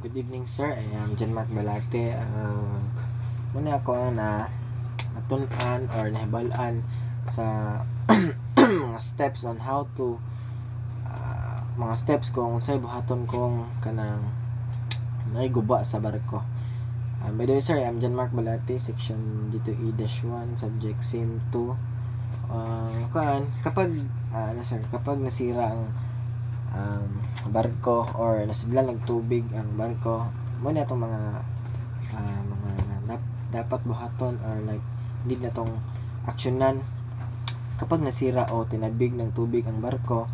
Good evening sir, I am John Mark Balate. Muna ako ang natunan or nahibalaan sa mga steps on how to mga steps kung sa'y buhaton kong kanang naiguba sa barko. By the way sir, I am John Mark Balate, section D2E-1, subject SIM 2. Kapag kapag nasira ang barko or nasidlan ng tubig ang barko, muna itong mga dapat buhaton or like hindi na itong aksyonan kapag nasira o tinabig ng tubig ang barko.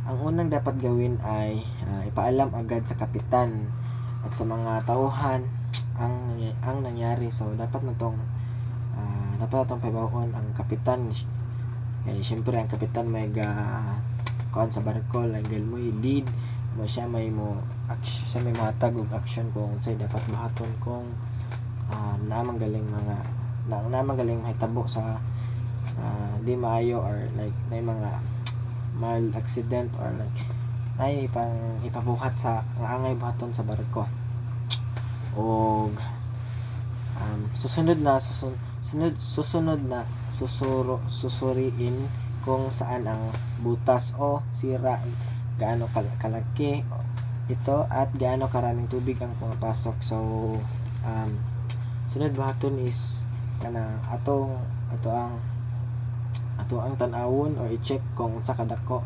Ang unang dapat gawin ay ipaalam agad sa kapitan at sa mga tauhan ang nangyari. So dapat na itong pabawon ang kapitan. Kaya syempre ang kapitan may kuan sa barko, langgal mo lead mo siya, may matag og action kung say dapat buhaton kung namanggaling mahitabo sa di maayo or like may mga mild accident or like nay ipabuhat sa angay buhaton sa barko. Og susunod na susuriin kung saan ang butas o sira, gaano kalaki ito at gaano karaming tubig ang pumapasok. So sunod buhaton is ato ang tanawon or i-check kung sa kadako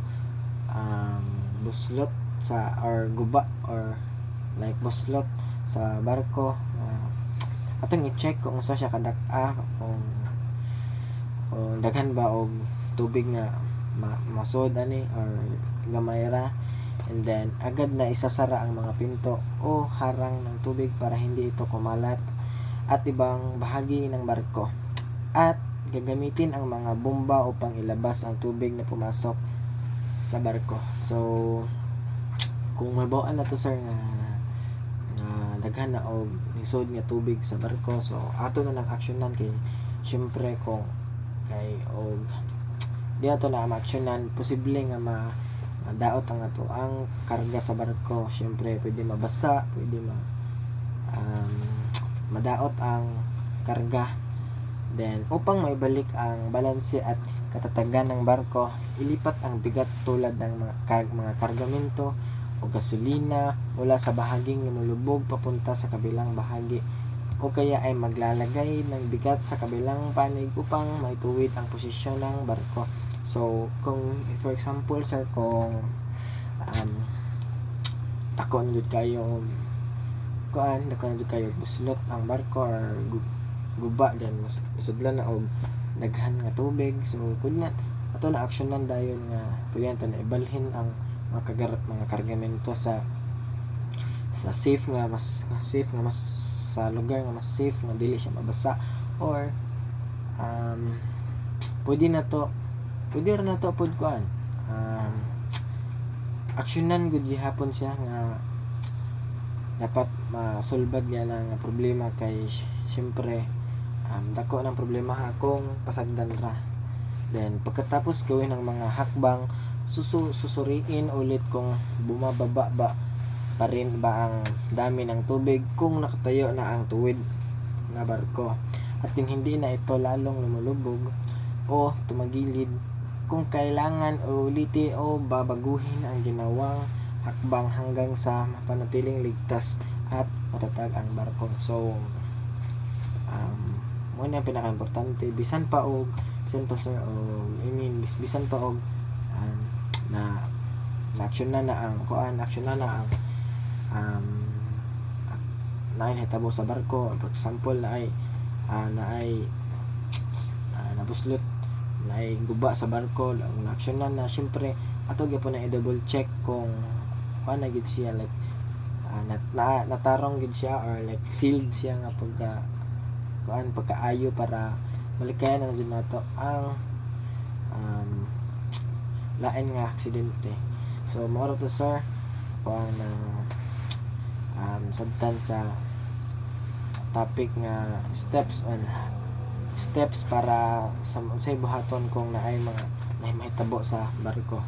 buslot sa or guba or like buslot sa barko. Atong i-check kung sa siya kadak-a, kung daghan ba og tubig nga masod ani or gamay ra, and then agad na isasara ang mga pinto o harang ng tubig para hindi ito kumalat at ibang bahagi ng barko, at gagamitin ang mga bomba upang ilabas ang tubig na pumasok sa barko. So kung mabawan na to sir nga daghan na og nisod nga tubig sa barko, so ato na lang aksyonan kay syempre kung kay og di ato na ma-aksyonan, posible nga madaot ang ato ang karga sa barko. Syempre pwede mabasa, pwede madaot ang karga. Then upang maibalik ang balanse at katatagan ng barko, ilipat ang bigat tulad ng mga kargamento o gasolina mula sa bahaging lumulubog papunta sa kabilang bahagi, o kaya ay maglalagay ng bigat sa kabilang panig upang maituwid ang posisyon ng barko. So kung for example sir, kung dako na jud kayo buslot ang barko or guba, then masudlan na og daghan nga tubig, so kun nga ato na aksyonan dayon nga pwede na ibalhin ang mga kargamento sa safe nga mas sa lugar nga mas safe nga dili siya mabasa, or pwede rin na to pod kuan aksyonan gud gihapon siya nga dapat masulbad niya ng problema. Kay syempre dako ng problema kung pasagdan ra. Then pagkatapos gawin ang mga hakbang, susuriin ulit kung bumababa ba pa rin ba ang dami ng tubig, kung nakatayo na ang tuwid na barko at yung hindi na ito lalong lumulubog o tumagilid. Kung kailangan ulitin o babaguhin ang ginawang hakbang hanggang sa mapanatiling ligtas at matatag ang barko. So muna ang pinaka-importante, bisan pa sir, bisan pa na action na ang hitabo sa barko. For example na ay nabuslot na ay guba sa barko, ang action na syempre ato gyapon na i-double check kung na gid siya like natarong gid siya or like sealed siya nga pagkaayo para malikayan na jud nato ang lain nga aksidente. So mao to sir na sabtan sa topic nga steps para sa unsay buhaton kung naay mga mahitabo sa barko.